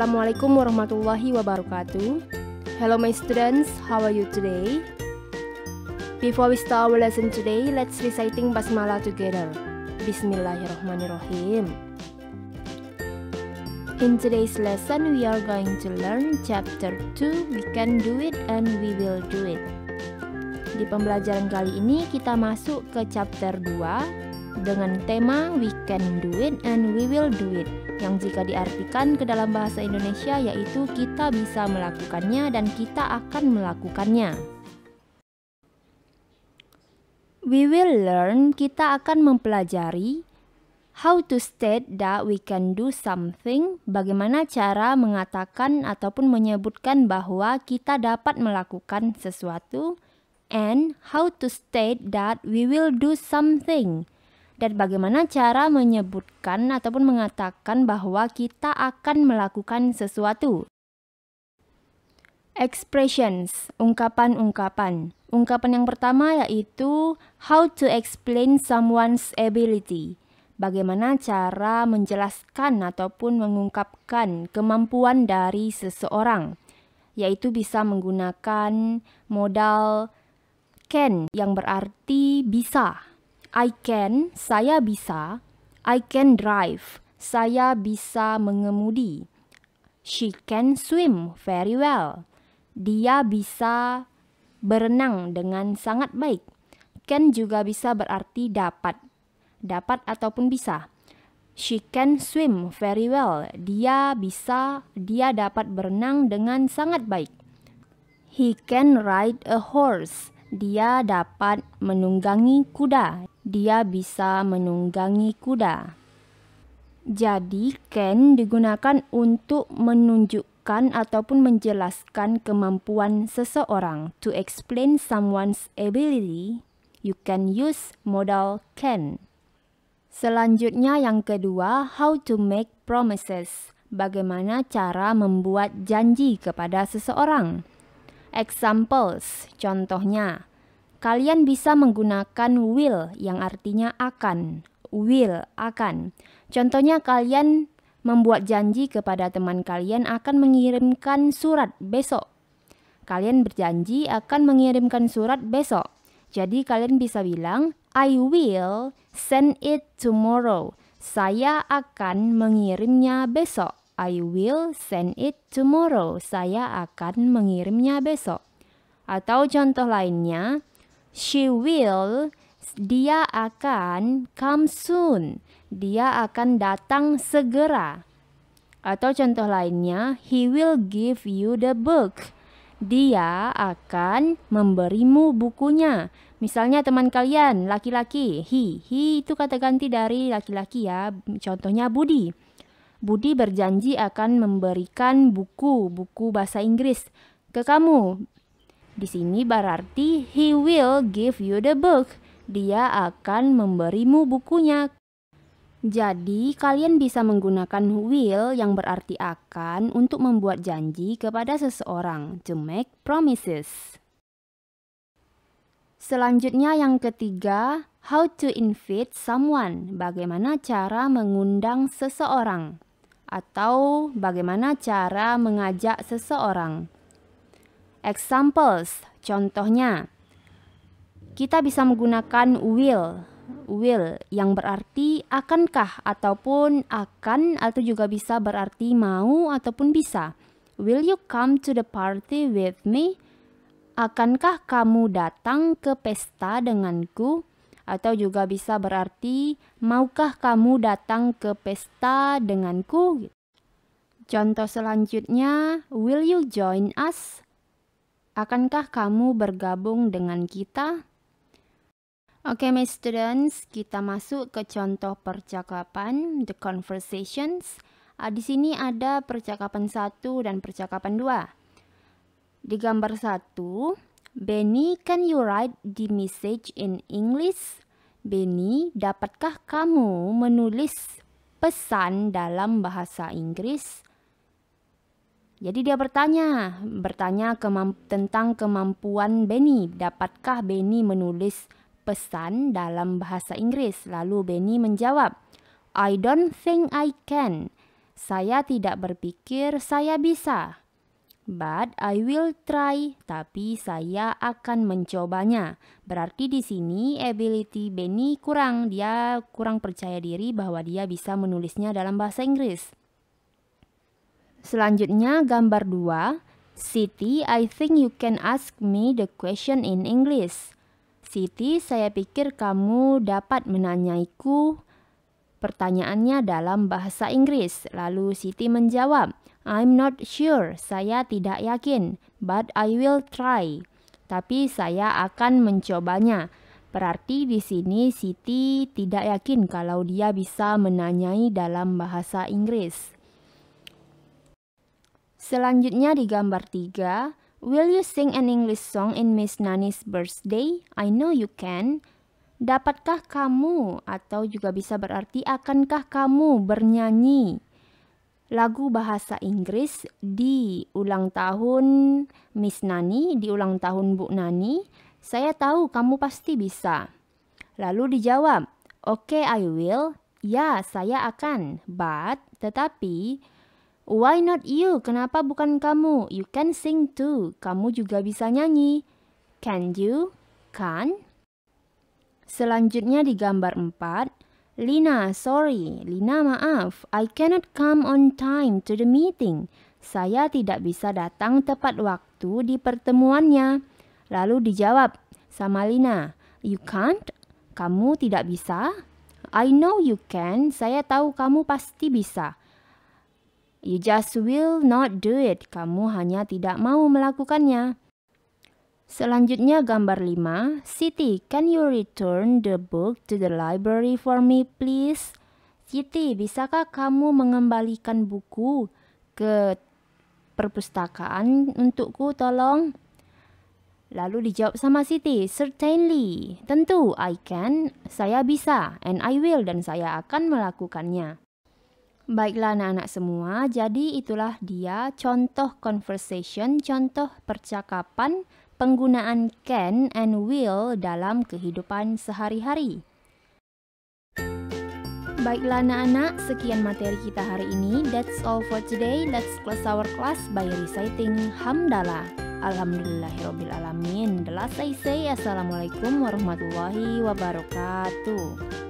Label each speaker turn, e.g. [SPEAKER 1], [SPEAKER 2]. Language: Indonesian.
[SPEAKER 1] Assalamualaikum warahmatullahi wabarakatuh. Hello my students, how are you today? Before we start our lesson today, let's reciting basmalah together. Bismillahirrahmanirrahim. In today's lesson, we are going to learn chapter 2, we can do it and we will do it. Di pembelajaran kali ini kita masuk ke chapter 2 dengan tema we can do it and we will do it, yang jika diartikan ke dalam bahasa Indonesia yaitu kita bisa melakukannya dan kita akan melakukannya. We will learn, kita akan mempelajari how to state that we can do something, bagaimana cara mengatakan ataupun menyebutkan bahwa kita dapat melakukan sesuatu, and how to state that we will do something, dan bagaimana cara menyebutkan ataupun mengatakan bahwa kita akan melakukan sesuatu. Expressions, ungkapan-ungkapan. Ungkapan yang pertama yaitu how to explain someone's ability. Bagaimana cara menjelaskan ataupun mengungkapkan kemampuan dari seseorang, yaitu bisa menggunakan modal can yang berarti bisa. I can, saya bisa. I can drive, saya bisa mengemudi. She can swim very well. Dia bisa berenang dengan sangat baik. Can juga bisa berarti dapat. Dapat ataupun bisa. She can swim very well. Dia dapat berenang dengan sangat baik. He can ride a horse. Dia dapat menunggangi kuda. Dia bisa menunggangi kuda. Jadi, can digunakan untuk menunjukkan ataupun menjelaskan kemampuan seseorang. To explain someone's ability, you can use modal can. Selanjutnya yang kedua, how to make promises. Bagaimana cara membuat janji kepada seseorang. Examples, contohnya. Kalian bisa menggunakan will yang artinya akan. Will, akan. Contohnya kalian membuat janji kepada teman kalian akan mengirimkan surat besok. Kalian berjanji akan mengirimkan surat besok. Jadi kalian bisa bilang, I will send it tomorrow. Saya akan mengirimnya besok. I will send it tomorrow. Saya akan mengirimnya besok. Atau contoh lainnya, she will, dia akan come soon. Dia akan datang segera. Atau contoh lainnya, he will give you the book. Dia akan memberimu bukunya. Misalnya teman kalian, laki-laki, he itu kata ganti dari laki-laki ya. Contohnya Budi. Budi berjanji akan memberikan buku bahasa Inggris ke kamu. Di sini berarti he will give you the book. Dia akan memberimu bukunya. Jadi kalian bisa menggunakan will yang berarti akan untuk membuat janji kepada seseorang. To make promises. Selanjutnya yang ketiga, how to invite someone. Bagaimana cara mengundang seseorang. Atau bagaimana cara mengajak seseorang. Examples, contohnya, kita bisa menggunakan will yang berarti akankah ataupun akan, atau juga bisa berarti mau ataupun bisa. Will you come to the party with me? Akankah kamu datang ke pesta denganku? Atau juga bisa berarti maukah kamu datang ke pesta denganku? Contoh selanjutnya, will you join us? Akankah kamu bergabung dengan kita? Oke, my students, kita masuk ke contoh percakapan, the conversations. Di sini ada percakapan 1 dan percakapan 2. Di gambar 1, Benny, can you write the message in English? Benny, dapatkah kamu menulis pesan dalam bahasa Inggris? Jadi dia bertanya tentang kemampuan Benny. Dapatkah Benny menulis pesan dalam bahasa Inggris? Lalu Benny menjawab, I don't think I can. Saya tidak berpikir saya bisa. But I will try, tapi saya akan mencobanya. Berarti di sini ability Benny kurang, dia kurang percaya diri bahwa dia bisa menulisnya dalam bahasa Inggris. Selanjutnya gambar 2. Siti, I think you can ask me the question in English. Siti, saya pikir kamu dapat menanyaiku pertanyaannya dalam bahasa Inggris. Lalu Siti menjawab, I'm not sure, saya tidak yakin, but I will try. Tapi saya akan mencobanya. Berarti di sini Siti tidak yakin kalau dia bisa menanyai dalam bahasa Inggris. Selanjutnya di gambar 3, will you sing an English song in Miss Nani's birthday? I know you can. Dapatkah kamu, atau juga bisa berarti akankah kamu bernyanyi lagu bahasa Inggris di ulang tahun Miss Nani, di ulang tahun Bu Nani? Saya tahu kamu pasti bisa. Lalu dijawab, okay, I will. Ya, saya akan. But, tetapi, why not you? Kenapa bukan kamu? You can sing too. Kamu juga bisa nyanyi. Can you? Kan? Selanjutnya di gambar 4, Lina, sorry. Lina, maaf. I cannot come on time to the meeting. Saya tidak bisa datang tepat waktu di pertemuannya. Lalu dijawab sama Lina, you can't? Kamu tidak bisa? I know you can. Saya tahu kamu pasti bisa. You just will not do it. Kamu hanya tidak mau melakukannya. Selanjutnya gambar 5, Siti, can you return the book to the library for me please? Siti, bisakah kamu mengembalikan buku ke perpustakaan untukku tolong? Lalu dijawab sama Siti, certainly, tentu, I can, saya bisa, and I will, dan saya akan melakukannya. Baiklah anak-anak semua, jadi itulah dia contoh conversation, contoh percakapan, penggunaan can and will dalam kehidupan sehari-hari. Baiklah anak-anak, sekian materi kita hari ini. That's all for today. Let's close our class by reciting Hamdalah. Alhamdulillahirrabbilalamin. The last I say, Assalamualaikum warahmatullahi wabarakatuh.